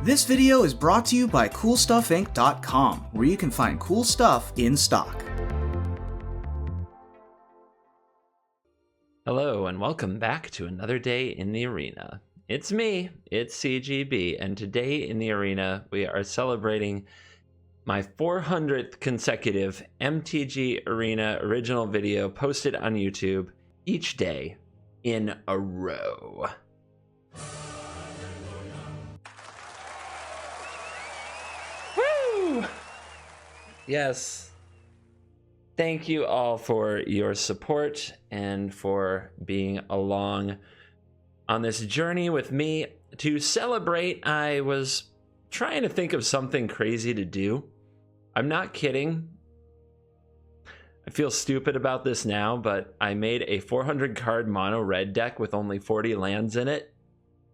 This video is brought to you by CoolstuffInc.com, where you can find cool stuff in stock. Hello and welcome back to another day in the arena. It's me, it's CGB, and today in the arena we are celebrating my 400th consecutive MTG Arena original video posted on YouTube each day in a row. Woo! Yes. Thank you all for your support and for being along on this journey with me. To celebrate, I was trying to think of something crazy to do. I'm not kidding. I feel stupid about this now, but I made a 400 card mono red deck with only 40 lands in it.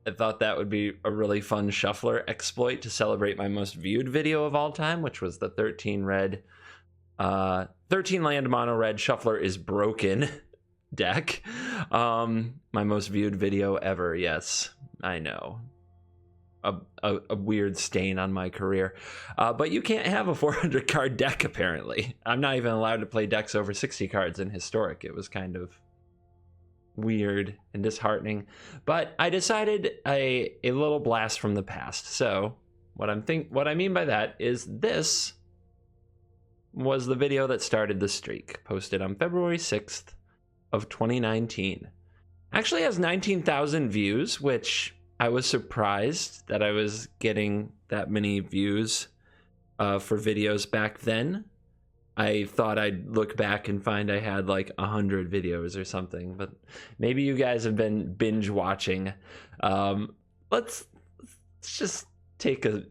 I thought that would be a really fun shuffler exploit to celebrate my most viewed video of all time, which was the 13 land mono red shuffler is broken deck. My most viewed video ever. Yes, I know. A weird stain on my career, but you can't have a 400 card deck apparently. I'm not even allowed to play decks over 60 cards in historic. It was kind of weird and disheartening, but I decided a little blast from the past. So what I mean by that is this was the video that started the streak, posted on February 6th of 2019. Actually has 19,000 views, which I was surprised that I was getting that many views for videos back then. I thought I'd look back and find I had like 100 videos or something, but maybe you guys have been binge watching. Let's just take a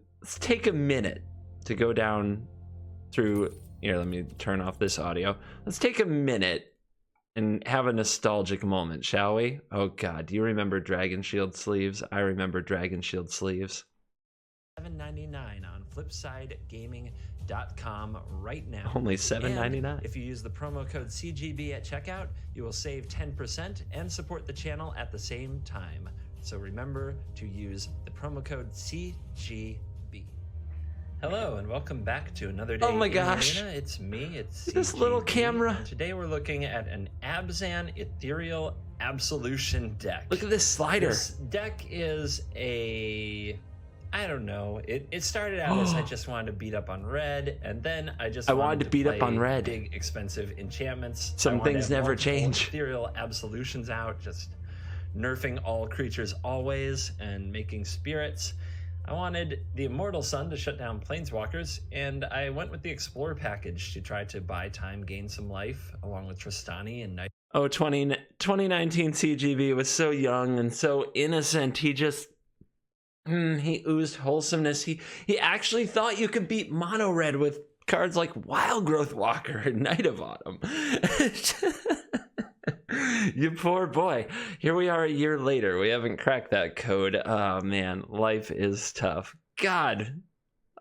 minute to go down through here. Let me turn off this audio. Let's take a minute and have a nostalgic moment, shall we? Oh god, do you remember Dragon Shield sleeves? I remember Dragon Shield sleeves. $7.99 on flipsidegaming.com right now. Only $7.99. If you use the promo code CGB at checkout, you will save 10% and support the channel at the same time. So remember to use the promo code CGB. Hello and welcome back to another day. Oh my gosh! Arena. It's me. It's CGB. This little camera. And today we're looking at an Abzan Ethereal Absolution deck. Look at this slider. This deck is I don't know. It started out as I just wanted to beat up on red, and then I wanted to beat up on red. Big expensive enchantments. Some things never change. Ethereal Absolutions out, just nerfing all creatures always and making spirits. I wanted the Immortal Sun to shut down Planeswalkers, and I went with the Explorer package to try to buy time, gain some life, along with Tristani and Night. Oh, 2019 CGB was so young and so innocent. He just... he oozed wholesomeness. He actually thought you could beat mono red with cards like Wild Growth Walker and Night of Autumn. You poor boy. Here we are a year later. We haven't cracked that code. Oh man, life is tough. God.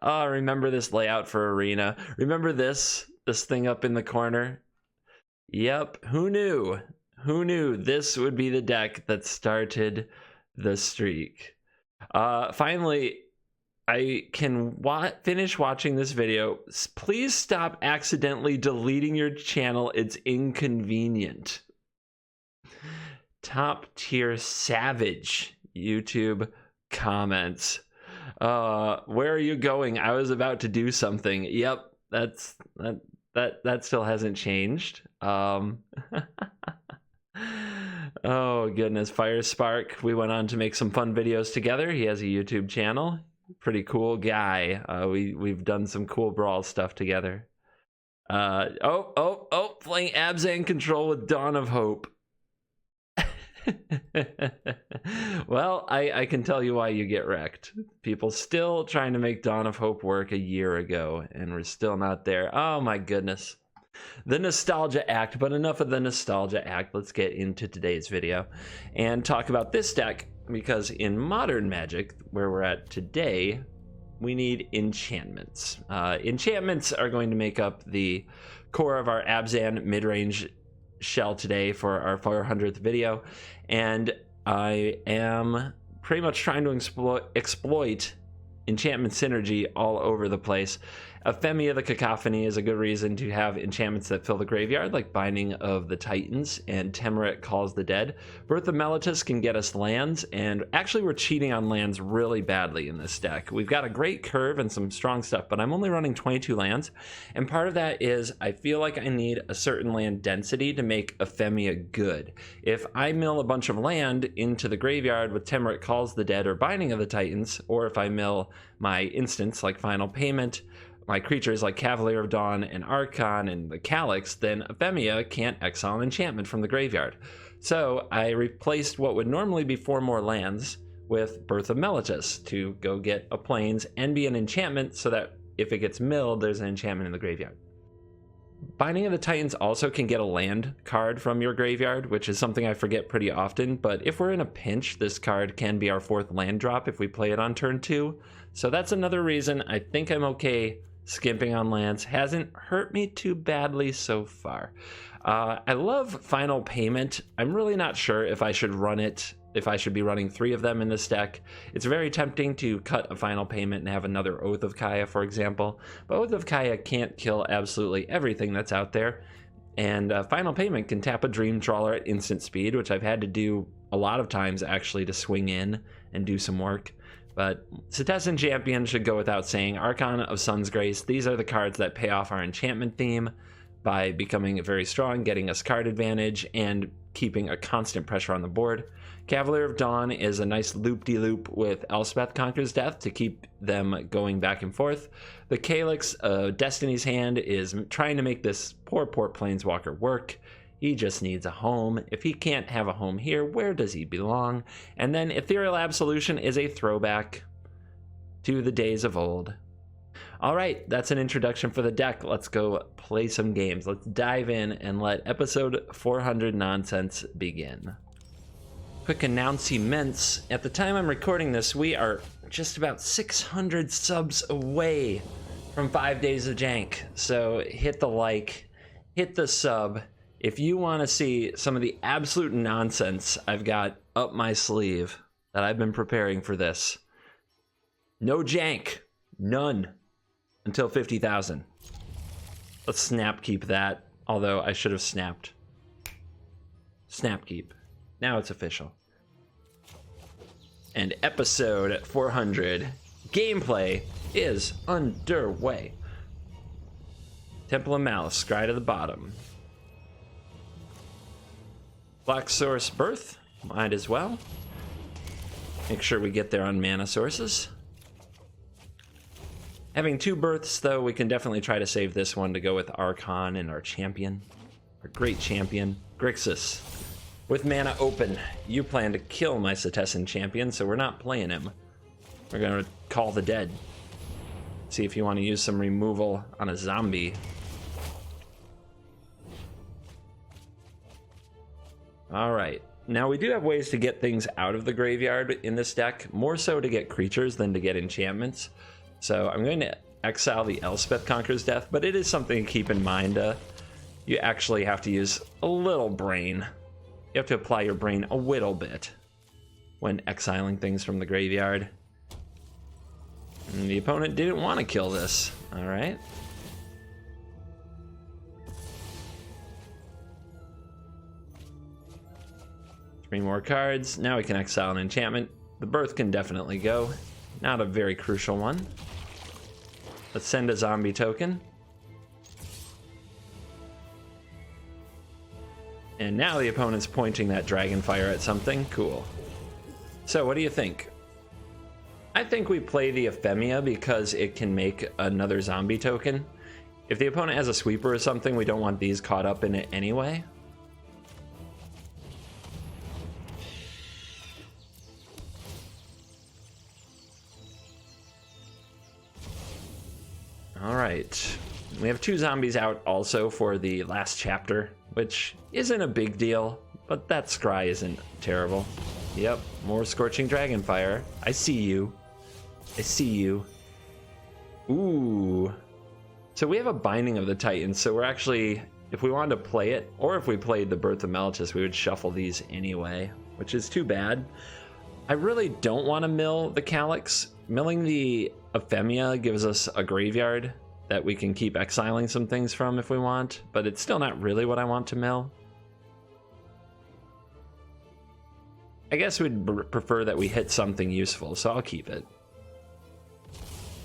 Oh, remember this layout for Arena? Remember this thing up in the corner? Yep. Who knew? Who knew this would be the deck that started the streak? Finally, I can finish watching this video. Please stop accidentally deleting your channel. It's inconvenient. Top tier savage YouTube comments. Where are you going? I was about to do something. Yep, that still hasn't changed. Oh goodness, Firespark. We went on to make some fun videos together. He has a YouTube channel. Pretty cool guy. We've done some cool brawl stuff together. Playing Abzan Control with Dawn of Hope. Well, I can tell you why you get wrecked. People still trying to make Dawn of Hope work a year ago, and we're still not there. Oh my goodness. The nostalgia act, but enough of the nostalgia act. Let's get into today's video and talk about this deck, because in modern Magic, where we're at today, we need enchantments. Enchantments are going to make up the core of our Abzan midrange shell today for our 400th video, and I am pretty much trying to exploit enchantment synergy all over the place. Ephemia the Cacophony is a good reason to have enchantments that fill the graveyard, like Binding of the Titans and Temerate Calls the Dead. Birth of Meletus can get us lands, and actually we're cheating on lands really badly in this deck. We've got a great curve and some strong stuff, but I'm only running 22 lands, and part of that is I feel like I need a certain land density to make Ephemia good. If I mill a bunch of land into the graveyard with Temerate Calls the Dead or Binding of the Titans, or if I mill my instants like Final Payment, my creatures like Cavalier of Dawn and Archon and the Calyx, then Ephemia can't exile an enchantment from the graveyard. So I replaced what would normally be 4 more lands with Birth of Meletus to go get a plains and be an enchantment so that if it gets milled, there's an enchantment in the graveyard. Binding of the Titans also can get a land card from your graveyard, which is something I forget pretty often, but if we're in a pinch, this card can be our 4th land drop if we play it on turn 2. So that's another reason I think I'm okay skimping on lands. Hasn't hurt me too badly so far. I love Final Payment. I'm really not sure if I should run it, if I should be running 3 of them in this deck. It's very tempting to cut a Final Payment and have another Oath of Kaya, for example, but Oath of Kaya can't kill absolutely everything that's out there, and Final Payment can tap a Dream Trawler at instant speed, which I've had to do a lot of times actually to swing in and do some work. But Citizen Champion should go without saying. Archon of Sun's Grace, these are the cards that pay off our enchantment theme by becoming very strong, getting us card advantage, and keeping a constant pressure on the board. Cavalier of Dawn is a nice loop-de-loop with Elspeth Conquers Death to keep them going back and forth. The Calyx of Destiny's Hand is trying to make this poor Planeswalker work. He just needs a home. If he can't have a home here, where does he belong? And then Ethereal Absolution is a throwback to the days of old. All right, that's an introduction for the deck. Let's go play some games. Let's dive in and let episode 400 nonsense begin. Quick announcements. At the time I'm recording this, we are just about 600 subs away from 5 days of jank. So hit the like, hit the sub. If you want to see some of the absolute nonsense I've got up my sleeve that I've been preparing for this. No jank. None. Until 50,000. Let's snap keep that. Although I should have snapped. Snap keep. Now it's official. And episode 400 gameplay is underway. Temple of Malice, scry to the bottom. Black Source Birth, might as well. Make sure we get there on mana sources. Having 2 births, though, we can definitely try to save this one to go with Archon and our champion. Our great champion, Grixis. With mana open, you plan to kill my Citizen champion, so we're not playing him. We're going to call the dead. See if you want to use some removal on a zombie. All right. Now, we do have ways to get things out of the graveyard in this deck, more so to get creatures than to get enchantments. So I'm going to exile the Elspeth Conquers Death, but it is something to keep in mind. You actually have to use a little brain. You have to apply your brain a little bit when exiling things from the graveyard. And the opponent didn't want to kill this. All right. Three more cards. Now we can exile an enchantment. The birth can definitely go. Not a very crucial one. Let's send a zombie token. And now the opponent's pointing that Dragonfire at something. Cool. So what do you think? I think we play the Ephemia because it can make another zombie token. If the opponent has a sweeper or something, we don't want these caught up in it anyway. All right, we have 2 zombies out also for the last chapter, which isn't a big deal, but that scry isn't terrible. Yep, more Scorching Dragonfire. I see you. I see you. Ooh. So we have a Binding of the Titans, so we're actually, if we wanted to play it, or if we played the Birth of Meletus, we would shuffle these anyway, which is too bad. I really don't want to mill the Calyx. Milling the Ephemia gives us a graveyard that we can keep exiling some things from if we want, but it's still not really what I want to mill. I guess we'd prefer that we hit something useful, so I'll keep it.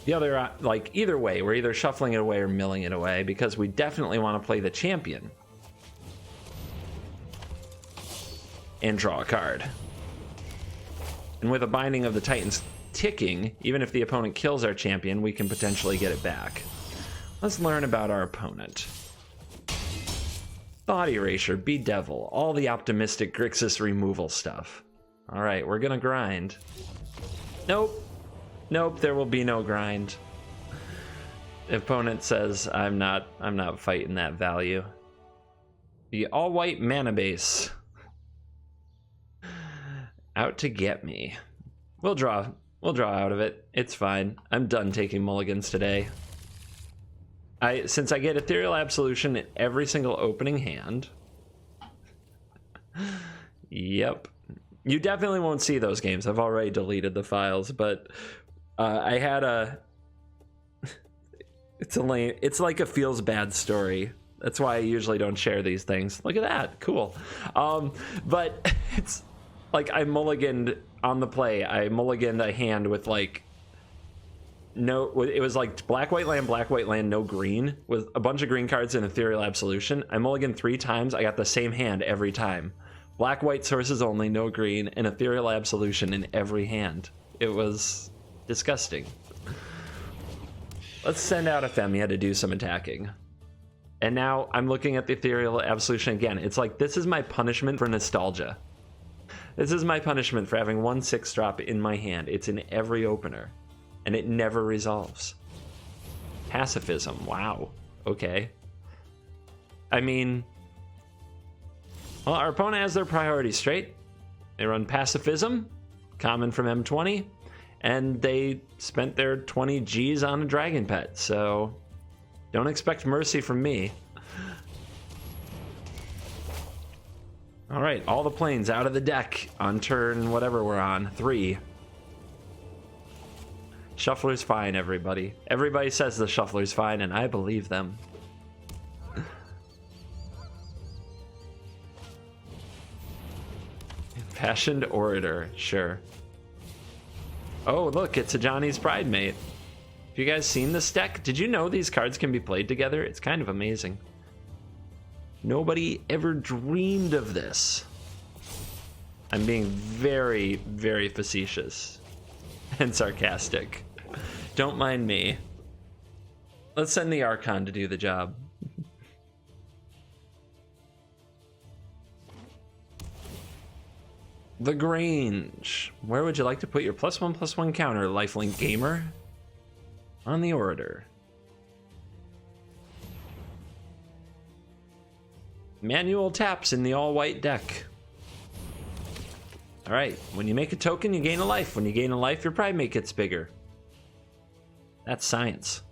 The other, like, either way, we're either shuffling it away or milling it away, because we definitely want to play the champion and draw a card. And with a Binding of the Titans ticking, even if the opponent kills our champion, we can potentially get it back. Let's learn about our opponent. Thought Erasure, Bedevil, all the optimistic Grixis removal stuff. All right, we're gonna grind. Nope. Nope, there will be no grind. The opponent says, I'm not fighting that value. The all-white mana base. Out to get me. We'll draw out of it. It's fine. I'm done taking mulligans today. Since I get Ethereal Absolution in every single opening hand. Yep. You definitely won't see those games. I've already deleted the files, but I had a... It's like a feels bad story. That's why I usually don't share these things. Look at that. Cool. But it's like I mulliganed on the play. I mulliganed a hand with like... No, it was like black, white land, no green, with a bunch of green cards and Ethereal Absolution. I mulliganed 3 times. I got the same hand every time. Black, white sources only, no green, and Ethereal Absolution in every hand. It was disgusting. Let's send out Ephemia to do some attacking. And now I'm looking at the Ethereal Absolution again. It's like, this is my punishment for nostalgia. This is my punishment for having 1 6-drop in my hand. It's in every opener, and it never resolves. Pacifism, wow. Okay. I mean... Well, our opponent has their priorities straight. They run Pacifism, common from M20, and they spent their 20 Gs on a dragon pet, so don't expect mercy from me. All right, all the planes out of the deck on turn whatever we're on, 3. Shuffler's fine, everybody. Everybody says the Shuffler's fine, and I believe them. Impassioned Orator, sure. Oh, look, it's a Johnny's Pride mate. Have you guys seen this deck? Did you know these cards can be played together? It's kind of amazing. Nobody ever dreamed of this. I'm being very, very facetious and sarcastic. Don't mind me. Let's send the Archon to do the job. The Grange. Where would you like to put your +1/+1 counter, lifelink gamer? On the Orator. Manual taps in the all-white deck. Alright, when you make a token, you gain a life. When you gain a life, your Primate gets bigger. That's science.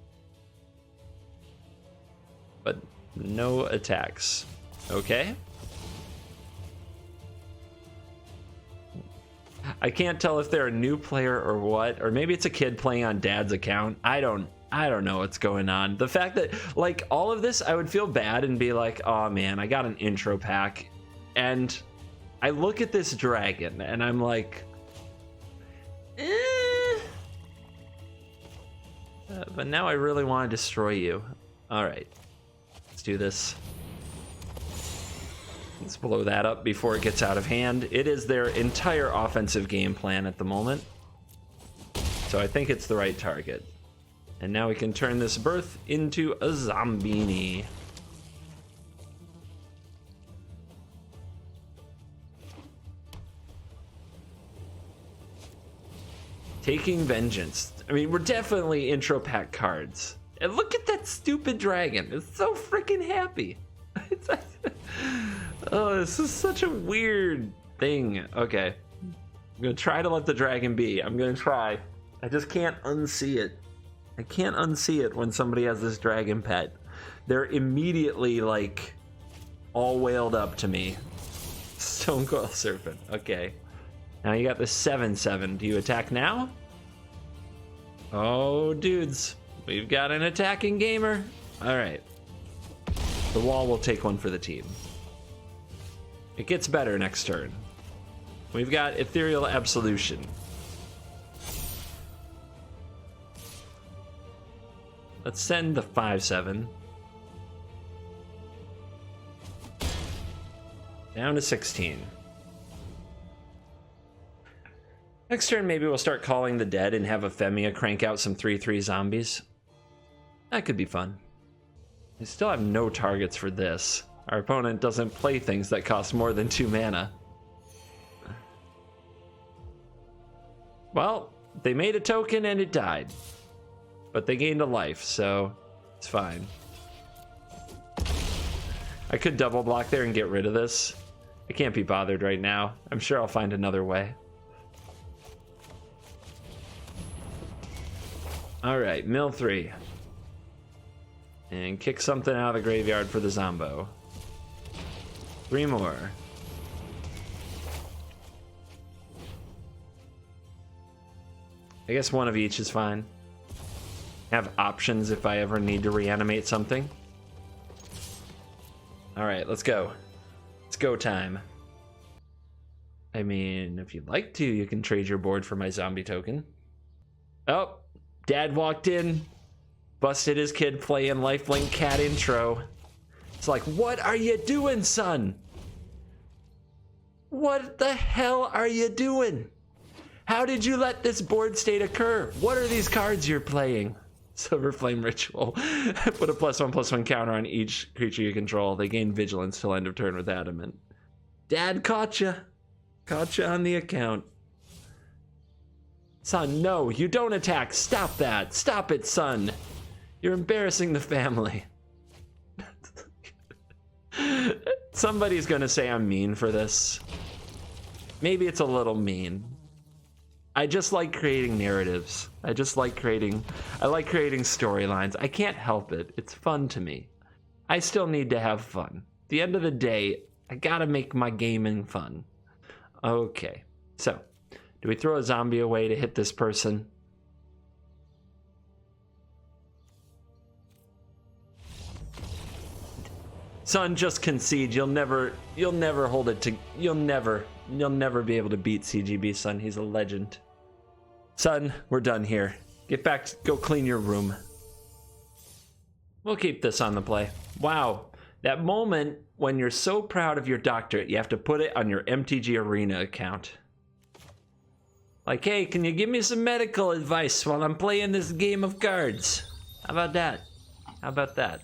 But no attacks. Okay. I can't tell if they're a new player or what, or maybe it's a kid playing on dad's account. I don't know what's going on. The fact that, like, all of this, I would feel bad and be like, oh man, I got an intro pack. And I look at this dragon and I'm like, but now I really want to destroy you. All right, let's do this. Let's blow that up before it gets out of hand. It is their entire offensive game plan at the moment, so I think it's the right target. And now we can turn this Birth into a Zombini. Taking Vengeance. I mean, we're definitely intro pack cards. And look at that stupid dragon. It's so freaking happy. It's like, oh, this is such a weird thing. Okay. I'm gonna try to let the dragon be. I'm gonna try. I just can't unsee it. I can't unsee it when somebody has this dragon pet. They're immediately like all wailed up to me. Stone Coil Serpent. Okay. Now you got the 7/7. Do you attack now? Oh, dudes. We've got an attacking gamer. All right. The wall will take one for the team. It gets better next turn. We've got Ethereal Absolution. Let's send the 5/7. Down to 16. Next turn, maybe we'll start calling the dead and have Ephemia crank out some 3/3 zombies. That could be fun. We still have no targets for this. Our opponent doesn't play things that cost more than 2 mana. Well, they made a token and it died. But they gained a life, so it's fine. I could double block there and get rid of this. I can't be bothered right now. I'm sure I'll find another way. All right, mill 3. And kick something out of the graveyard for the Zombo. 3 more. I guess one of each is fine. Have options if I ever need to reanimate something. All right, let's go. It's go time. I mean, if you'd like to, you can trade your board for my zombie token. Oh, Dad walked in, busted his kid playing Lifelink Cat intro. It's like, what are you doing, son? What the hell are you doing? How did you let this board state occur? What are these cards you're playing? Silver Flame Ritual. Put a +1/+1 counter on each creature you control. They gain vigilance till end of turn with Adamant. Dad caught ya. Caught ya on the account. Son, no, you don't attack. Stop that. Stop it, son. You're embarrassing the family. Somebody's gonna say I'm mean for this. Maybe it's a little mean. I just like creating narratives. I like creating storylines. I can't help it. It's fun to me. I still need to have fun. At the end of the day, I gotta make my gaming fun. Okay, so do we throw a zombie away to hit this person? Son, just concede. You'll never hold it to. You'll never be able to beat CGB, son. He's a legend. Son, we're done here. Get back, go clean your room. We'll keep this on the play. Wow, that moment when you're so proud of your doctorate, you have to put it on your MTG Arena account. Like, hey, can you give me some medical advice while I'm playing this game of cards? How about that? How about that?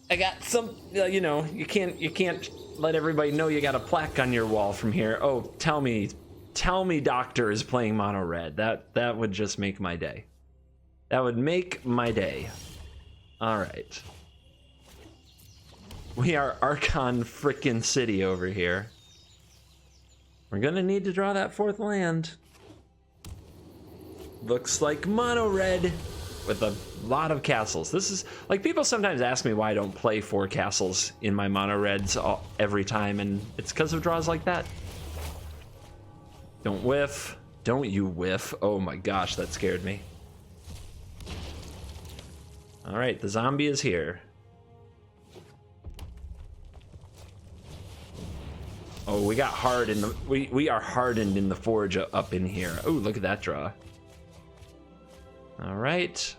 I got some, you know, you can't let everybody know you got a plaque on your wall from here. Oh, tell me Doctor is playing mono red. That would just make my day. That would make my day. All right. We are Archon frickin' City over here. We're gonna need to draw that 4th land. Looks like mono red with a lot of castles. This is, like, people sometimes ask me why I don't play 4 castles in my mono reds every time, and it's because of draws like that. Don't whiff. Don't you whiff. Oh my gosh, that scared me. All right, the zombie is here. Oh, we got hard in the, we are hardened in the forge up in here. Oh, look at that draw. All right.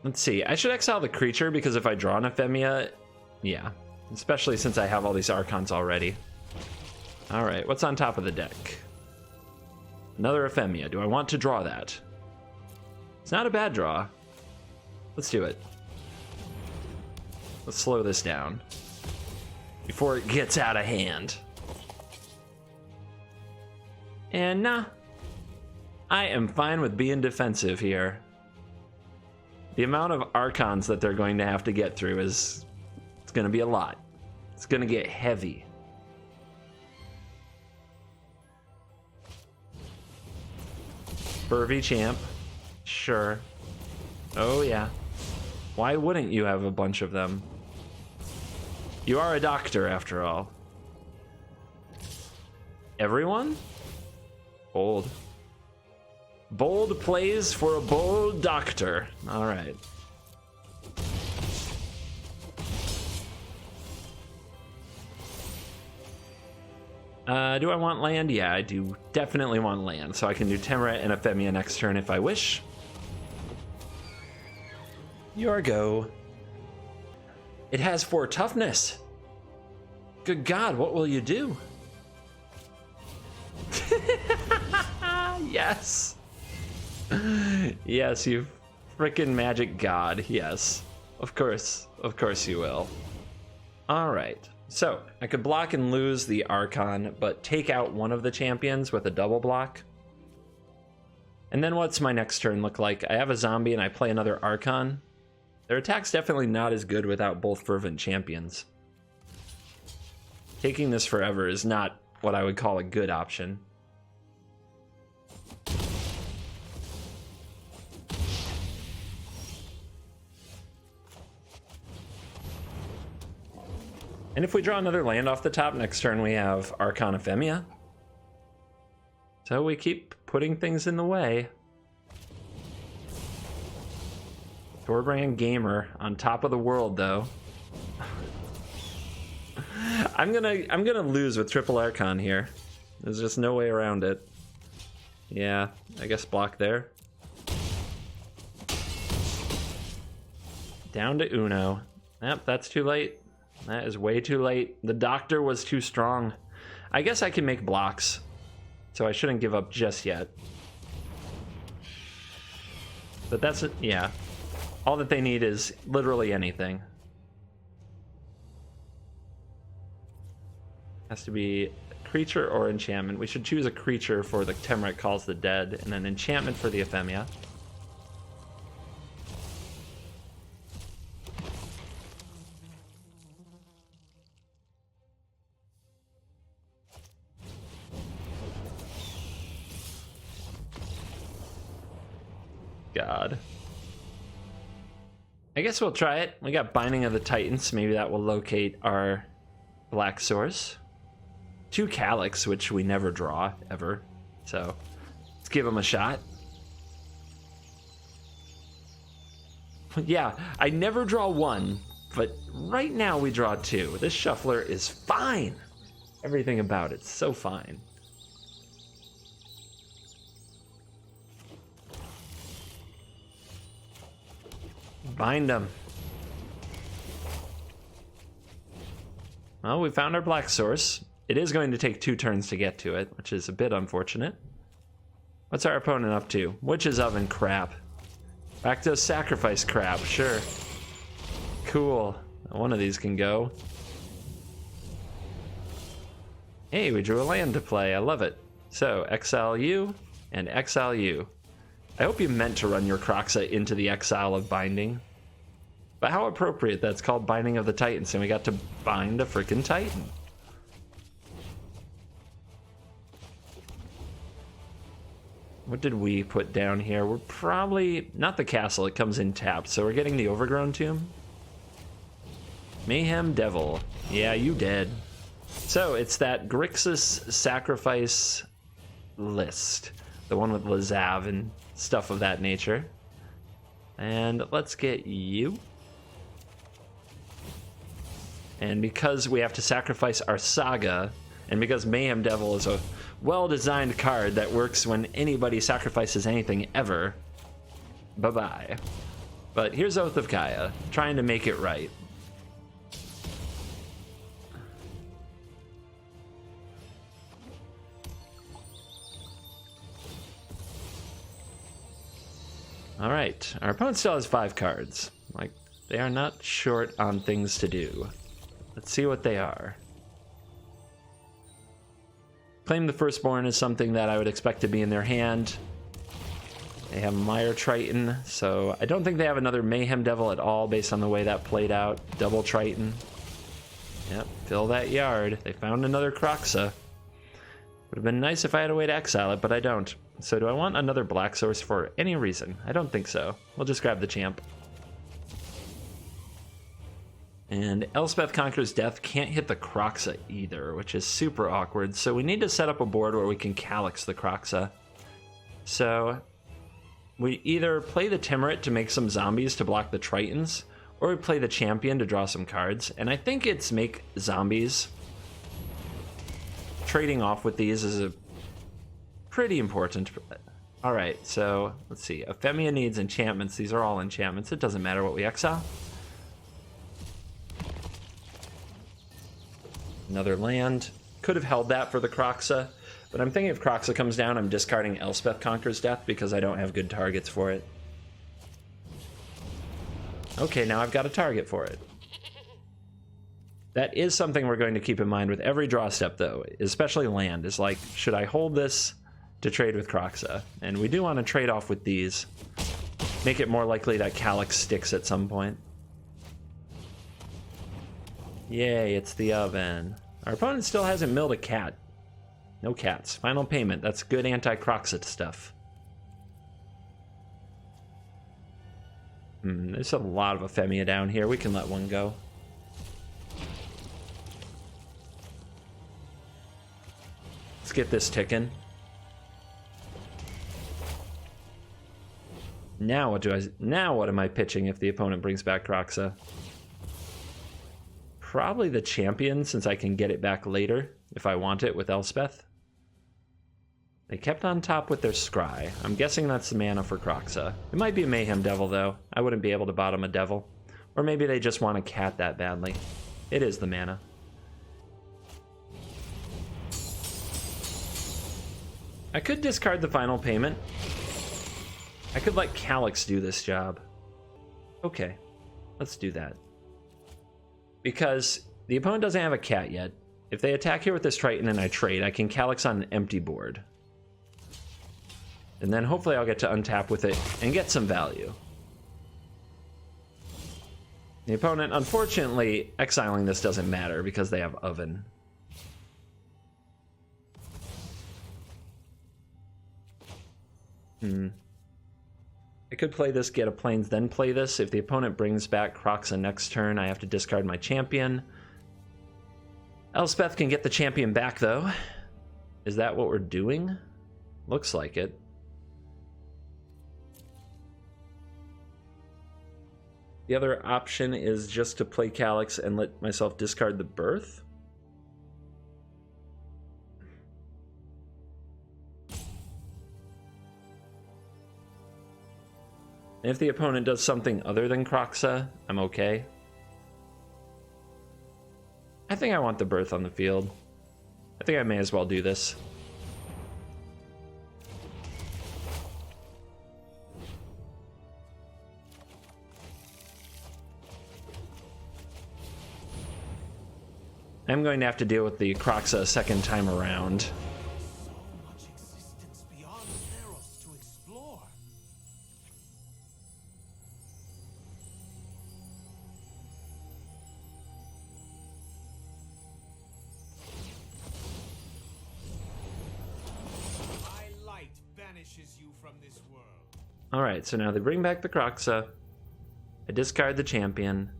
Let's see. I should exile the creature because if I draw an Ephemia, yeah. Especially since I have all these Archons already. All right, what's on top of the deck? Another Ephemia. Do I want to draw that? It's not a bad draw. Let's do it. Let's slow this down before it gets out of hand. And nah. I am fine with being defensive here. The amount of Archons that they're going to have to get through is, it's going to be a lot. It's going to get heavy. Burvy Champ. Sure. Oh yeah. Why wouldn't you have a bunch of them? You are a doctor after all. Everyone? Bold. Bold plays for a bold doctor. All right. Do I want land? Yeah, I do definitely want land. So I can do Temerate and Ephemia next turn if I wish. Your go. It has 4 toughness. Good God, what will you do? Yes. Yes, you frickin' magic god. Yes. Of course you will. All right. So, I could block and lose the Archon, but take out one of the champions with a double block. And then what's my next turn look like? I have a zombie and I play another Archon. Their attack's definitely not as good without both fervent champions. Taking this forever is not what I would call a good option. And if we draw another land off the top next turn, we have Archon Ephemia. So we keep putting things in the way. Thorbrand Gamer on top of the world, though. I'm gonna lose with triple Archon here. There's just no way around it. Yeah, I guess block there. Down to Uno. Yep, that's too late. That is way too late. The doctor was too strong. I guess I can make blocks, so I shouldn't give up just yet. But that's it, yeah. All that they need is literally anything. Has to be creature or enchantment. We should choose a creature for the Temerate Calls the Dead, and an enchantment for the Ephemia. God. I guess we'll try it. We got Binding of the Titans. Maybe that will locate our black source. 2 Calyx, which we never draw, ever. So, let's give them a shot. Yeah, I never draw 1, but right now we draw 2. This shuffler is fine. Everything about it's so fine. Bind them. Well, we found our black source. It is going to take 2 turns to get to it, which is a bit unfortunate. What's our opponent up to? Witch's Oven crap. Back to sacrifice crap, sure. Cool. One of these can go. Hey, we drew a land to play. I love it. So, exile you and exile you. I hope you meant to run your Kroxa into the exile of Binding. But how appropriate, that's called Binding of the Titans, and we got to bind a freaking Titan. What did we put down here? We're probably, not the castle, it comes in tapped, so we're getting the Overgrown Tomb. Mayhem Devil. Yeah, you dead. So, it's that Grixis sacrifice list. The one with Lazav and stuff of that nature. And let's get you. And because we have to sacrifice our Saga, and because Mayhem Devil is a well-designed card that works when anybody sacrifices anything ever, bye-bye. But here's Oath of Gaia, trying to make it right. All right, our opponent still has 5 cards. Like, they are not short on things to do. Let's see what they are. Claim the Firstborn is something that I would expect to be in their hand. They have Mire Triton, so I don't think they have another Mayhem Devil at all based on the way that played out. Double Triton. Yep, fill that yard. They found another Kroxa. Would have been nice if I had a way to exile it, but I don't. So do I want another black source for any reason? I don't think so. We'll just grab the champ. And Elspeth Conquers Death can't hit the Kroxa either, which is super awkward. So we need to set up a board where we can Calyx the Kroxa. So we either play the Timurit to make some zombies to block the Tritons, or we play the Champion to draw some cards. And I think it's make zombies. Trading off with these is a pretty important. All right, so let's see. Ephemia needs enchantments. These are all enchantments. It doesn't matter what we exile. Another land. Could have held that for the Kroxa, but I'm thinking if Kroxa comes down, I'm discarding Elspeth Conquers Death because I don't have good targets for it. Okay, now I've got a target for it. That is something we're going to keep in mind with every draw step, though, especially land, is like, should I hold this to trade with Kroxa? And we do want to trade off with these. Make it more likely that Calyx sticks at some point. Yay, it's the oven. Our opponent still hasn't milled a cat. No cats. Final payment. That's good anti-Kroxa stuff. There's a lot of Ephemia down here. We can let one go. Let's get this ticking. Now what am I pitching if the opponent brings back Kroxa? Probably the Champion, since I can get it back later if I want it with Elspeth. They kept on top with their Scry. I'm guessing that's the mana for Kroxa. It might be a Mayhem Devil, though. I wouldn't be able to bottom a Devil. Or maybe they just want a cat that badly. It is the mana. I could discard the final payment. I could let Calyx do this job. Okay, let's do that. Because the opponent doesn't have a cat yet. If they attack here with this Triton and I trade, I can Calyx on an empty board. And then hopefully I'll get to untap with it and get some value. The opponent, unfortunately, exiling this doesn't matter because they have Oven. I could play this, get a Plains, then play this. If the opponent brings back Kroxa next turn, I have to discard my Champion. Elspeth can get the Champion back, though. Is that what we're doing? Looks like it. The other option is just to play Calyx and let myself discard the Birth. And if the opponent does something other than Kroxa, I'm okay. I think I want the Birth on the field. I think I may as well do this. I'm going to have to deal with the Kroxa a second time around. Alright, so now they bring back the Kroxa. I discard the Champion.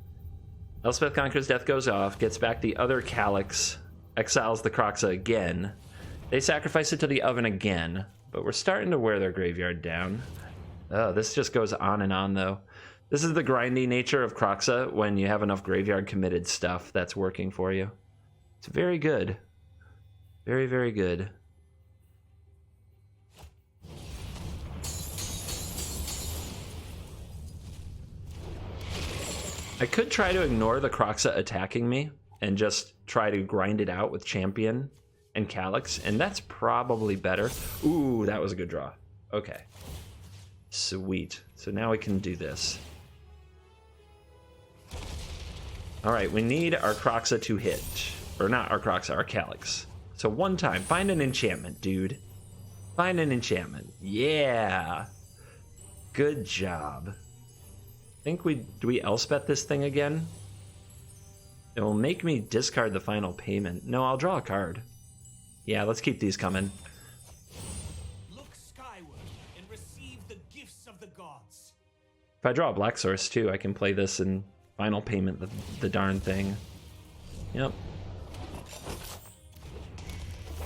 Elspeth Conquers Death goes off, gets back the other Calyx, exiles the Kroxa again. They sacrifice it to the Oven again, but we're starting to wear their graveyard down. Oh, this just goes on and on, though. This is the grindy nature of Kroxa when you have enough graveyard committed stuff that's working for you. It's very good. Very, very good. I could try to ignore the Kroxa attacking me and just try to grind it out with Champion and Calyx, and that's probably better. Ooh, that was a good draw. Okay. Sweet. So now we can do this. Alright, we need our Kroxa to hit. Or not our Kroxa, our Calyx. So one time, find an enchantment, dude. Find an enchantment. Yeah! Good job. Do we Elspeth this thing again? It will make me discard the final payment. No, I'll draw a card. Yeah, let's keep these coming. Look skyward and receive the gifts of the gods. If I draw a black source too, I can play this and Final payment, the darn thing. Yep.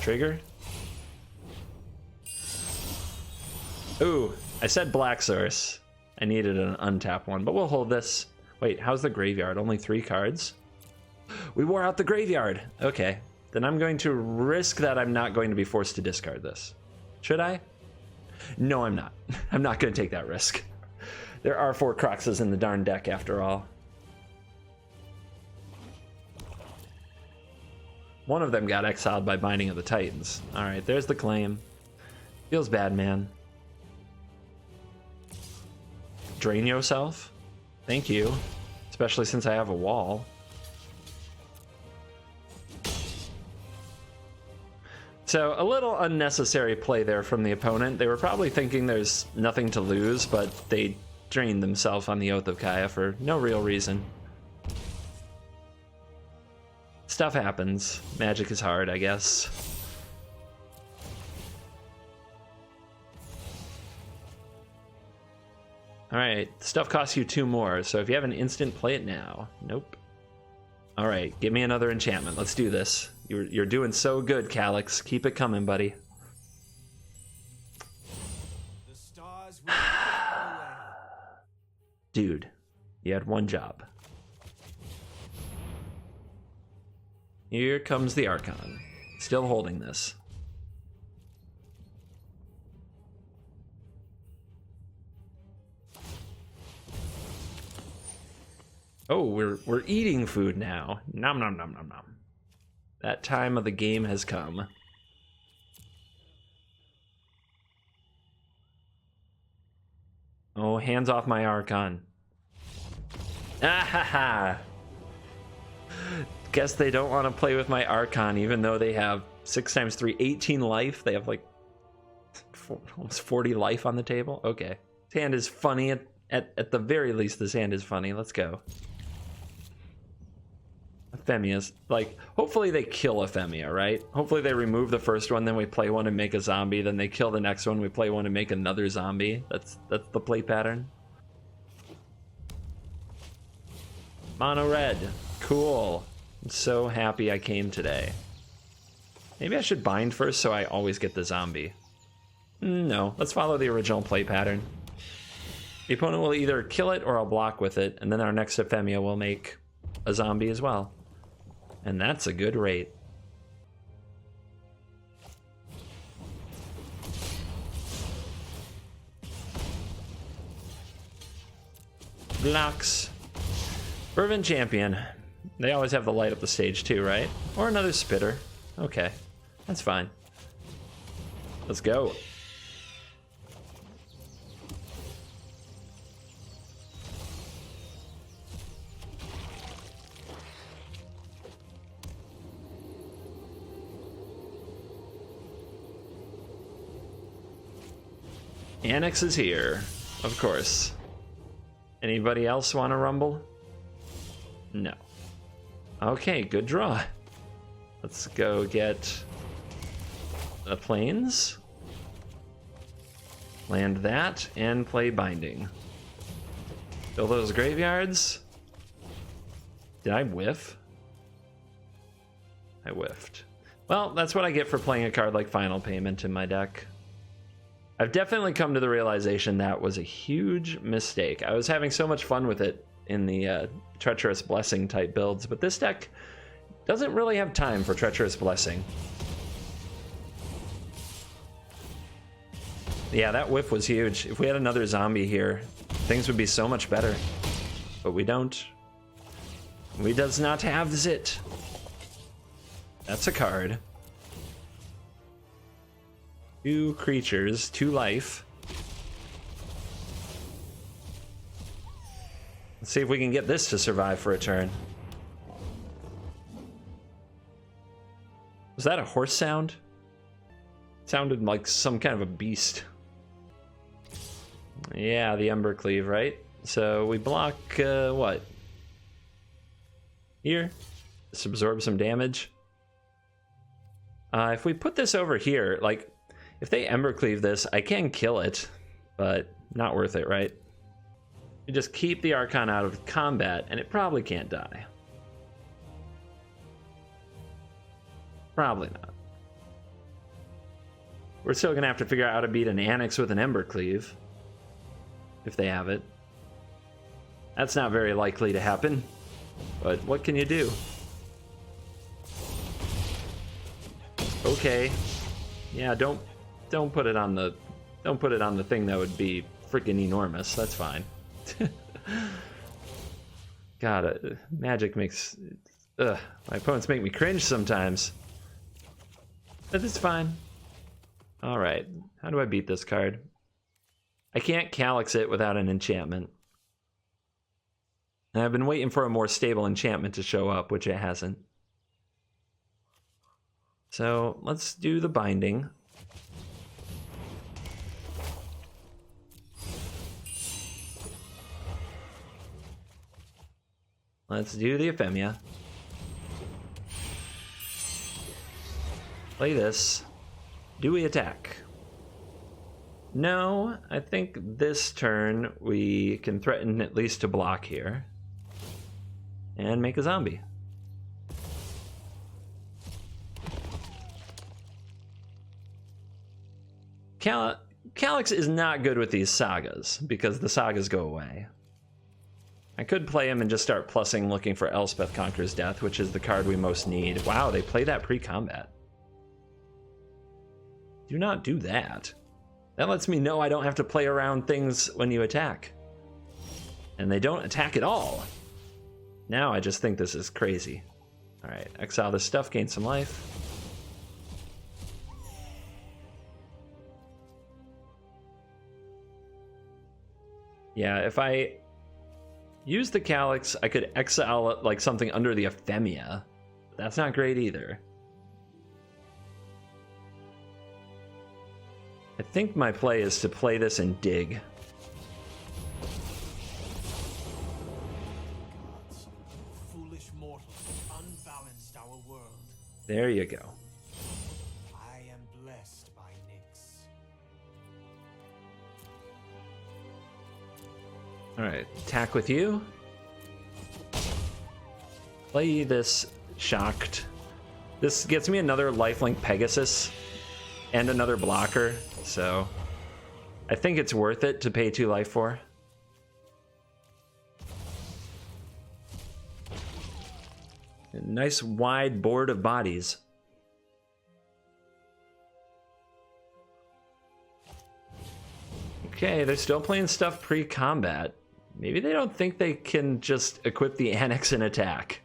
Trigger. Ooh, I said black source. I needed an untap one, but we'll hold this. Wait, how's the graveyard? Only 3 cards? We wore out the graveyard. Okay, then I'm going to risk that I'm not going to be forced to discard this. Should I? No, I'm not. I'm not going to take that risk. There are 4 Croxes in the darn deck after all. One of them got exiled by Binding of the Titans. All right, there's the claim. Feels bad, man. Drain yourself. Thank you. Especially since I have a wall. So a little unnecessary play there from the opponent. They were probably thinking there's nothing to lose, but they drained themselves on the Oath of Kaya for no real reason. Stuff happens. Magic is hard, I guess. Alright, stuff costs you 2 more, so if you have an instant, play it now. Nope. Alright, give me another enchantment. Let's do this. You're doing so good, Calyx. Keep it coming, buddy. The stars will away. Dude, you had one job. Here comes the Archon. Still holding this. Oh, we're eating food now. Nom nom nom nom nom. That time of the game has come. Oh, hands off my Archon. Ah ha ha. Guess they don't want to play with my Archon, even though they have 6 times 3, 18 life. They have like almost 40 life on the table. Okay. This hand is funny. At the very least, this hand is funny. Let's go. Ephemia's like, hopefully they kill Ephemia, right? Hopefully they remove the first one, then we play one and make a zombie, then they kill the next one, we play one and make another zombie. That's the play pattern. Mono red. Cool. I'm so happy I came today. Maybe I should bind first so I always get the zombie. No, let's follow the original play pattern. The opponent will either kill it or I'll block with it, and then our next Ephemia will make a zombie as well. And that's a good rate. Blocks. Fervent Champion. They always have the light up the stage too, right? Or another Spitter. Okay, that's fine. Let's go. Annex is here, of course. Anybody else want to rumble? No. Okay, good draw. Let's go get the plains. Land that and play binding. Fill those graveyards. Did I whiff? I whiffed. Well, that's what I get for playing a card like Final Payment in my deck. I've definitely come to the realization that was a huge mistake. I was having so much fun with it in the Treacherous Blessing type builds, but this deck doesn't really have time for Treacherous Blessing. Yeah, that whiff was huge. If we had another zombie here, things would be so much better. But we don't. We does not have it. That's a card. 2 creatures, 2 life. Let's see if we can get this to survive for a turn. Was that a horse sound? It sounded like some kind of a beast. Yeah, the Embercleave, right? So we block, what? Here. Just absorb some damage. If we put this over here, like, if they Embercleave this, I can kill it, but not worth it, right? You just keep the Archon out of combat, and it probably can't die. Probably not. We're still gonna have to figure out how to beat an Annex with an Embercleave, if they have it. That's not very likely to happen, but what can you do? Okay, yeah, don't put it on the thing that would be freaking enormous. That's fine. God, Magic makes my opponents make me cringe sometimes, but it's fine. All right, how do I beat this card? I can't Calyx it without an enchantment. And I've been waiting for a more stable enchantment to show up, which it hasn't. So let's do the binding. Let's do the Ephemia. Play this. Do we attack? No, I think this turn we can threaten at least to block here. And make a zombie. Calyx is not good with these sagas, because the sagas go away. I could play him and just start plussing looking for Elspeth Conquers Death, which is the card we most need. Wow, they play that pre-combat. Do not do that. That lets me know I don't have to play around things when you attack. And they don't attack at all. Now I just think this is crazy. Alright, exile this stuff, gain some life. Yeah, if I use the Calyx, I could exile it like something under the Ephemia. That's not great either. I think my play is to play this and dig. Foolish mortals unbalanced our world. There you go. I am blessed by Nyx. Alright, attack with you. Play this Shocked. This gets me another lifelink Pegasus and another blocker, so I think it's worth it to pay 2 life for. A nice wide board of bodies. Okay, they're still playing stuff pre-combat. Maybe they don't think they can just equip the Annex and attack.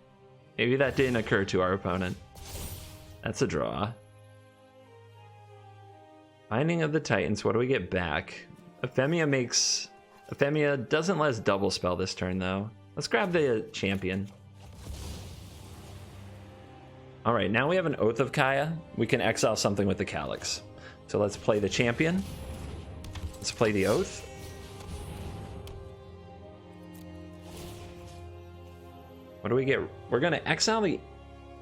Maybe that didn't occur to our opponent. That's a draw. Binding of the Titans, what do we get back? Ephemia doesn't let us double spell this turn though. Let's grab the champion. Alright, now we have an Oath of Kaya. We can exile something with the Calyx. So let's play the champion. Let's play the Oath. What do we get? We're gonna exile the...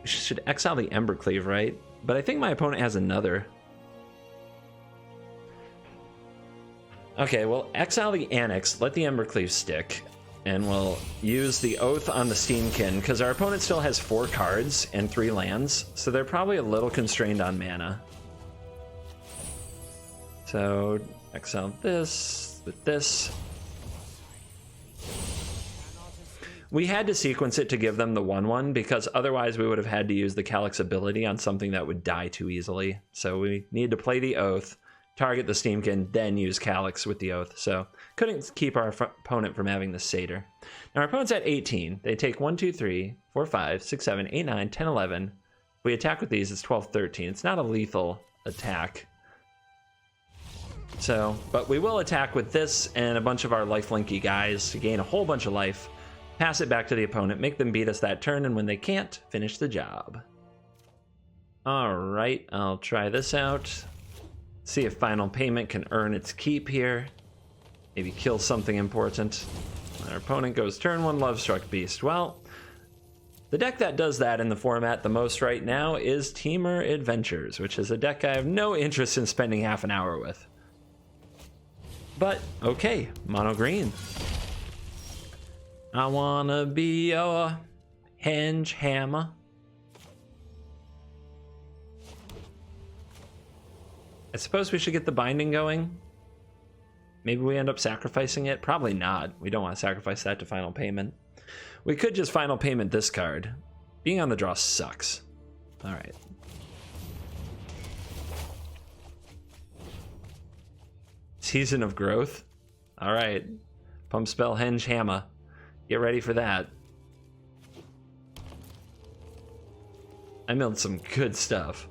We should exile the Embercleave, right? But I think my opponent has another. Okay, we'll exile the Annex, let the Embercleave stick, and we'll use the Oath on the Steamkin, because our opponent still has 4 cards and 3 lands, so they're probably a little constrained on mana. So, exile this with this. We had to sequence it to give them the 1/1, because otherwise we would have had to use the Calyx ability on something that would die too easily. So we need to play the Oath, target the Steamkin, then use Calyx with the Oath. So couldn't keep our opponent from having the Satyr. Now our opponent's at 18. They take 1, 2, 3, 4, 5, 6, 7, 8, 9, 10, 11. If we attack with these, it's 12, 13. It's not a lethal attack. So, but we will attack with this and a bunch of our lifelinky guys to gain a whole bunch of life. Pass it back to the opponent, make them beat us that turn, and when they can't, finish the job. Alright, I'll try this out. See if Final Payment can earn its keep here. Maybe kill something important. Our opponent goes turn 1, Lovestruck Beast. Well, the deck that does that in the format the most right now is Teamer Adventures, which is a deck I have no interest in spending half an hour with. But, okay, mono green. I wanna be a henge hammer. I suppose we should get the binding going. Maybe we end up sacrificing it. Probably not. We don't want to sacrifice that to final payment. We could just final payment this card. Being on the draw sucks. All right. Season of Growth. All right. Pump spell Henge Hammer. Get ready for that. I milled some good stuff.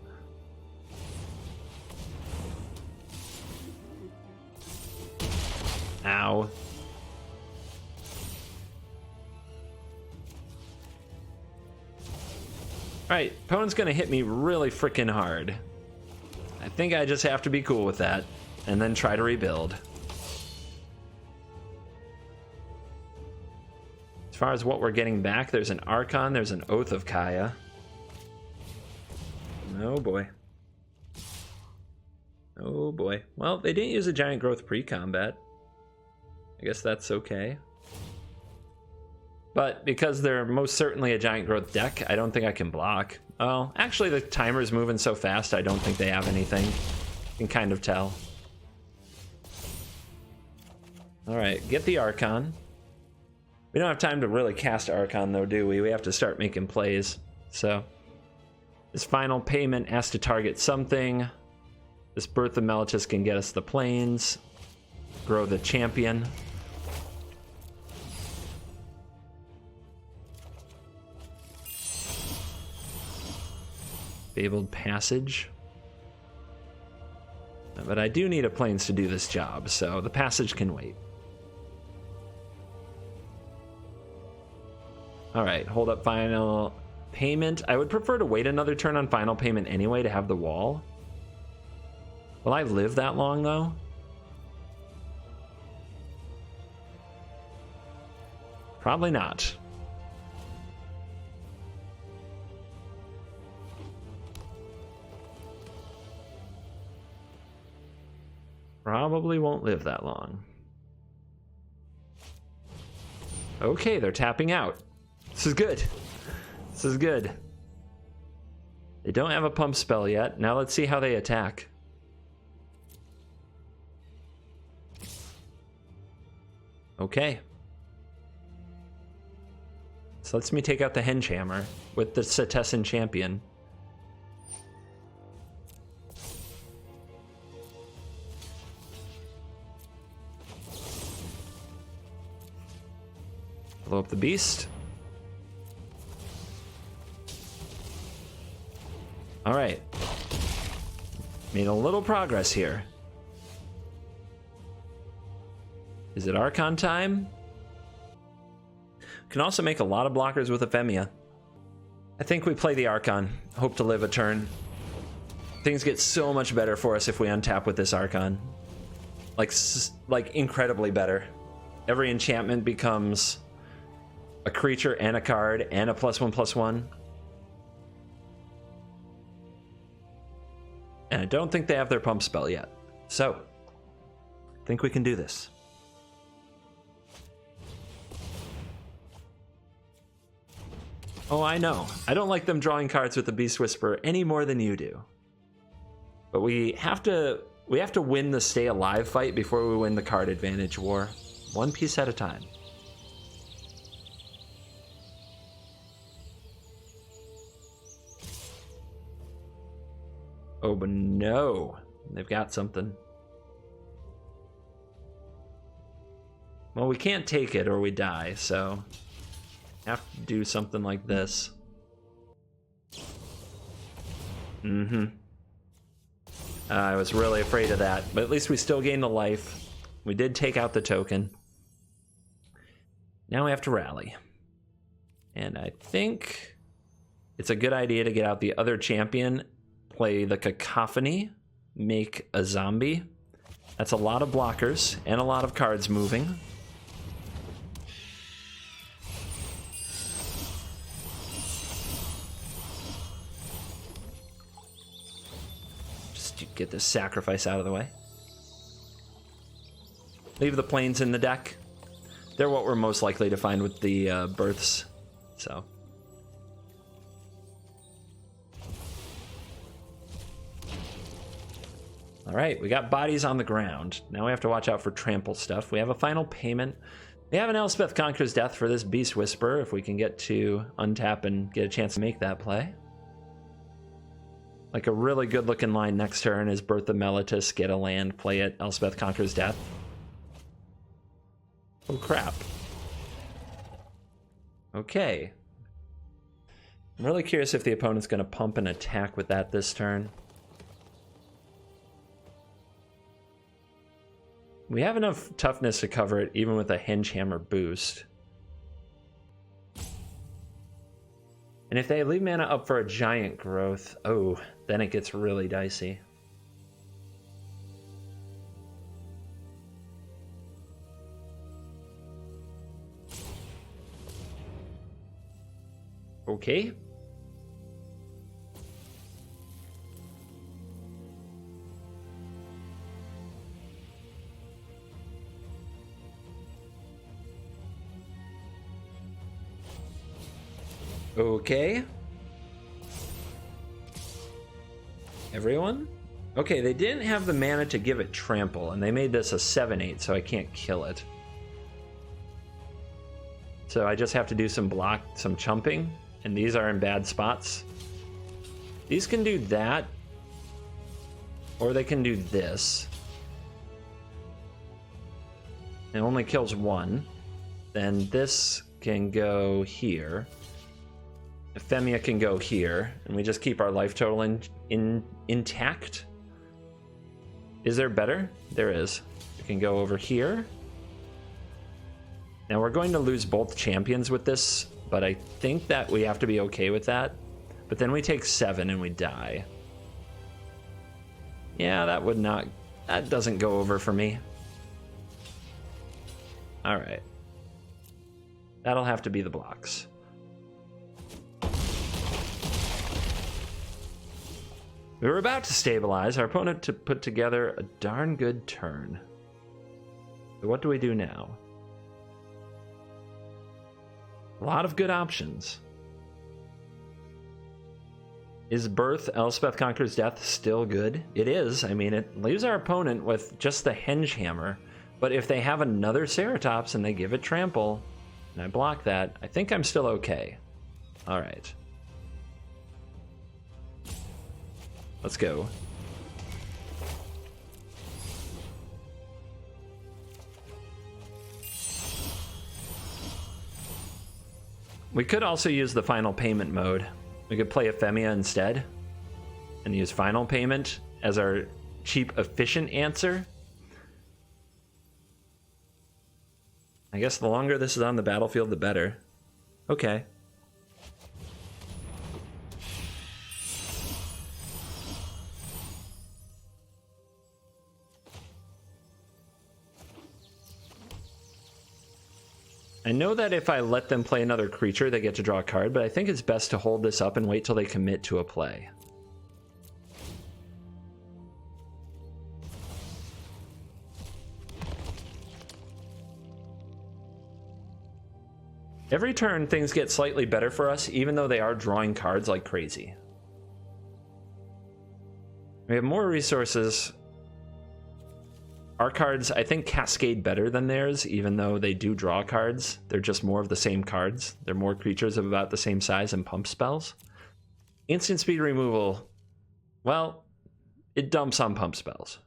Ow. All right, opponent's gonna hit me really freaking hard. I think I just have to be cool with that and then try to rebuild. As far as what we're getting back, there's an Archon, there's an Oath of Kaya. Oh boy. Oh boy. Well, they didn't use a Giant Growth pre-combat. I guess that's okay. But because they're most certainly a Giant Growth deck, I don't think I can block. Oh, actually the timer's moving so fast, I don't think they have anything. You can kind of tell. Alright, get the Archon. We don't have time to really cast Archon though, do we? We have to start making plays. So, this final payment has to target something. This Birth of Meletis can get us the planes. Grow the champion. Fabled Passage. But I do need a planes to do this job, so the passage can wait. Alright, hold up final payment. I would prefer to wait another turn on final payment anyway to have the wall. Will I live that long though? Probably not. Probably won't live that long. Okay, they're tapping out. This is good. This is good. They don't have a pump spell yet. Now let's see how they attack. Okay. So let's me take out the Henge Hammer with the Setessan Champion. Blow up the beast. All right. Made a little progress here. Is it Archon time? Can also make a lot of blockers with Ephemia. I think we play the Archon. Hope to live a turn. Things get so much better for us if we untap with this Archon. Like incredibly better. Every enchantment becomes a creature and a card and a +1/+1. And I don't think they have their pump spell yet. So, I think we can do this. Oh, I know. I don't like them drawing cards with the Beast Whisperer any more than you do. But we have to win the stay alive fight before we win the card advantage war. One piece at a time. Oh, but no. They've got something. Well, we can't take it or we die, so have to do something like this. I was really afraid of that, but at least we still gained a life. We did take out the token. Now we have to rally. And I think it's a good idea to get out the other champion, play the Cacophony, make a zombie. That's a lot of blockers and a lot of cards moving. Just get this sacrifice out of the way. Leave the planes in the deck. They're what we're most likely to find with the births, so. All right, we got bodies on the ground. Now we have to watch out for trample stuff. We have a final payment. We have an Elspeth Conquers Death for this Beast Whisperer if we can get to untap and get a chance to make that play. Like a really good looking line next turn is Birth of Meletis, get a land, play it, Elspeth Conquers Death. Oh crap. Okay. I'm really curious if the opponent's going to pump an attack with that this turn. We have enough toughness to cover it even with a Henge Hammer boost. And if they leave mana up for a giant growth, oh, then it gets really dicey. Okay. Okay. Everyone? Okay, they didn't have the mana to give it trample, and they made this a 7/8, so I can't kill it. So I just have to do some chumping, and these are in bad spots. These can do that, or they can do this. It only kills one. Then this can go here. Ephemia can go here, and we just keep our life total intact. Is there better? There is. We can go over here. Now we're going to lose both champions with this, but I think that we have to be okay with that. But then we take 7 and we die. Yeah, that doesn't go over for me. All right. That'll have to be the blocks. We were about to stabilize our opponent to put together a darn good turn. So what do we do now? A lot of good options. Is Birth Elspeth Conquers Death still good? It is. I mean, it leaves our opponent with just the Henge Hammer. But if they have another Ceratops and they give it trample, and I block that, I think I'm still okay. All right. Let's go. We could also use the final payment mode. We could play Ephemia instead and use final payment as our cheap, efficient answer. I guess the longer this is on the battlefield, the better. Okay. I know that if I let them play another creature, they get to draw a card, but I think it's best to hold this up and wait till they commit to a play. Every turn, things get slightly better for us, even though they are drawing cards like crazy. We have more resources. Our cards, I think, cascade better than theirs, even though they do draw cards. They're just more of the same cards. They're more creatures of about the same size and pump spells. Instant speed removal, well, it dumps on pump spells.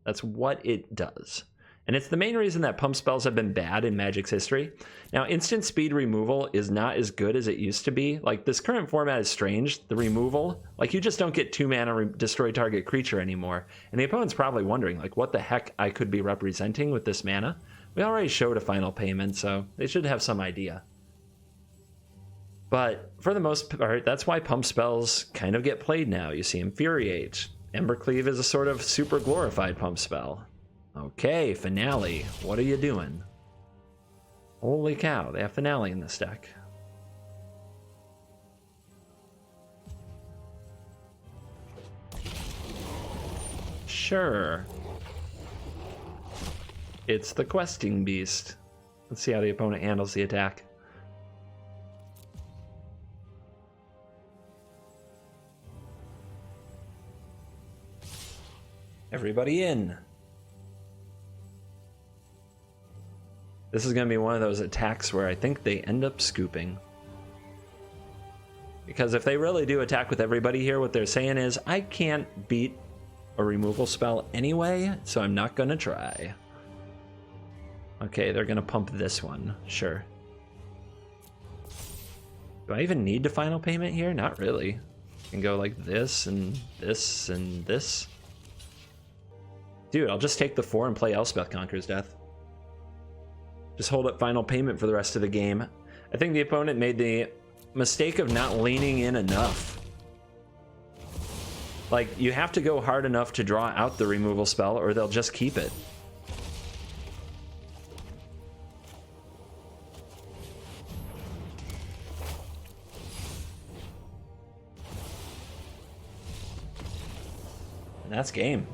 That's what it does. And it's the main reason that pump spells have been bad in Magic's history. Now, instant speed removal is not as good as it used to be. Like, this current format is strange. The removal, like, you just don't get 2 mana destroy target creature anymore. And the opponent's probably wondering, like, what the heck I could be representing with this mana. We already showed a final payment, so they should have some idea. But for the most part, that's why pump spells kind of get played now. You see Infuriate. Embercleave is a sort of super glorified pump spell. Okay, Finale, what are you doing? Holy cow, they have Finale in this deck. Sure. It's the questing beast. Let's see how the opponent handles the attack. Everybody in. This is going to be one of those attacks where I think they end up scooping. Because if they really do attack with everybody here, what they're saying is, I can't beat a removal spell anyway, so I'm not going to try. Okay, they're going to pump this one. Sure. Do I even need to final payment here? Not really. I can go like this and this and this. Dude, I'll just take the 4 and play Elspeth Conquers Death. Just hold up final payment for the rest of the game. I think the opponent made the mistake of not leaning in enough. Like, you have to go hard enough to draw out the removal spell, or they'll just keep it. And that's game.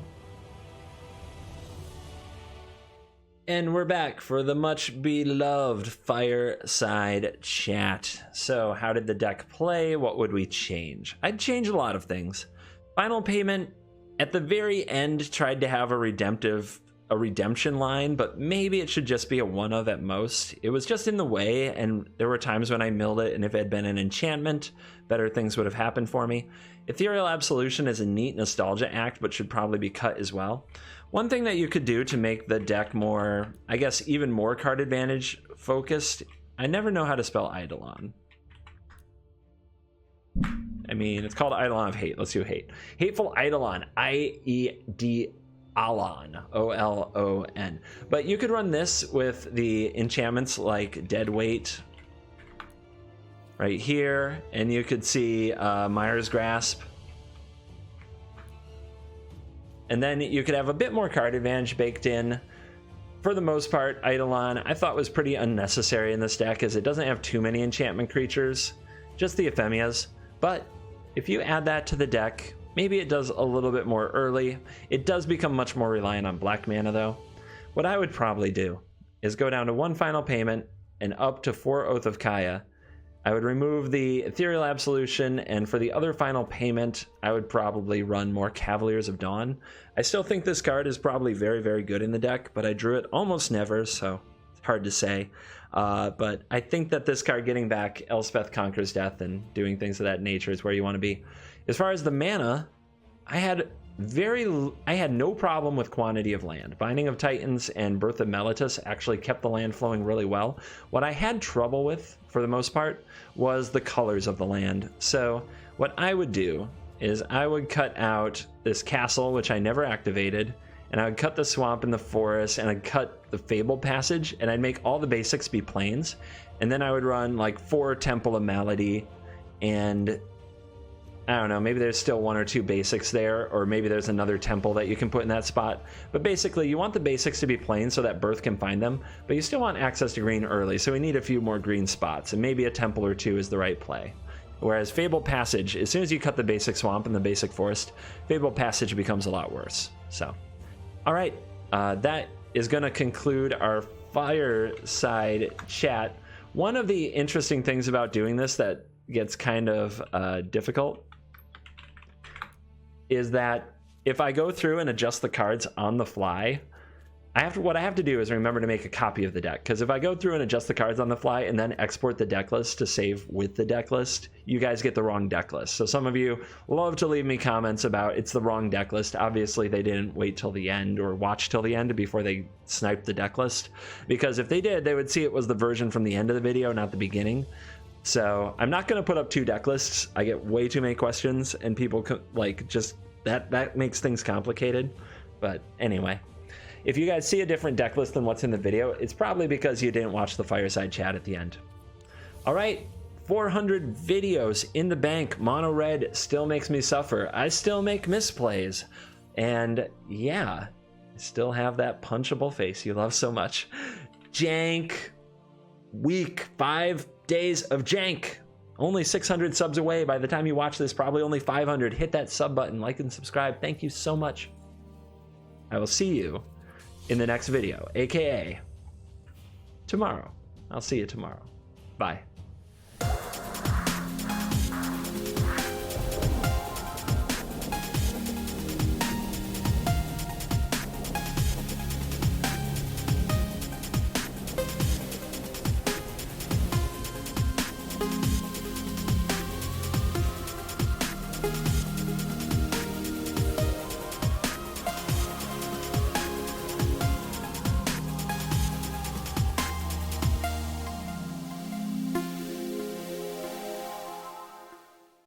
And we're back for the much beloved fireside chat. So how did the deck play? What would we change? I'd change a lot of things. Final payment at the very end tried to have a redemption line, but maybe it should just be a one of at most. It was just in the way, and there were times when I milled it, and if it had been an enchantment, better things would have happened for me. Ethereal Absolution is a neat nostalgia act, but should probably be cut as well. One thing that you could do to make the deck more, I guess, even more card advantage focused, I never know how to spell Eidolon. I mean, it's called Eidolon of Hate. Let's do hate. Hateful Eidolon. I-E-D-Alon. O-L-O-N. But you could run this with the enchantments like Deadweight right here, and you could see Mire's Grasp. And then you could have a bit more card advantage baked in. For the most part, Eidolon I thought was pretty unnecessary in this deck, as it doesn't have too many enchantment creatures, just the Ephemias. But if you add that to the deck, maybe it does a little bit more early. It does become much more reliant on black mana though. What I would probably do is go down to 1 final payment and up to 4 Oath of Kaya. I would remove the Ethereal Absolution, and for the other final payment, I would probably run more Cavaliers of Dawn. I still think this card is probably very, very good in the deck, but I drew it almost never, so it's hard to say. But I think that this card getting back Elspeth Conquers Death and doing things of that nature is where you want to be. As far as the mana, I had no problem with quantity of land. Binding of Titans and Birth of Meletus actually kept the land flowing really well. What I had trouble with, for the most part, was the colors of the land. So what I would do is I would cut out this castle, which I never activated, and I would cut the swamp and the forest, and I'd cut the Fable Passage, and I'd make all the basics be plains, and then I would run like 4 Temple of Malady, and I don't know, maybe there's still 1 or 2 basics there, or maybe there's another temple that you can put in that spot. But basically, you want the basics to be plain so that Birth can find them, but you still want access to green early, so we need a few more green spots, and maybe a temple or 2 is the right play. Whereas Fable Passage, as soon as you cut the basic swamp and the basic forest, Fable Passage becomes a lot worse. So, all right, that is going to conclude our fireside chat. One of the interesting things about doing this that gets kind of difficult is that if I go through and adjust the cards on the fly, what I have to do is remember to make a copy of the deck, because if I go through and adjust the cards on the fly and then export the deck list to save with the deck list, you guys get the wrong deck list. So some of you love to leave me comments about it's the wrong deck list. Obviously they didn't wait till the end or watch till the end before they sniped the deck list, because if they did, they would see it was the version from the end of the video, not the beginning. So I'm not going to put up 2 deck lists. I get way too many questions, and people like just that makes things complicated. But anyway, if you guys see a different deck list than what's in the video, it's probably because you didn't watch the fireside chat at the end. All right, 400 videos in the bank. Mono red still makes me suffer. I still make misplays, and yeah, I still have that punchable face you love so much. Jank week, 5 days of jank. Only 600 subs away. By the time you watch this, probably only 500. Hit that sub button, like and subscribe. Thank you so much. I will see you in the next video, aka tomorrow. I'll see you tomorrow. Bye.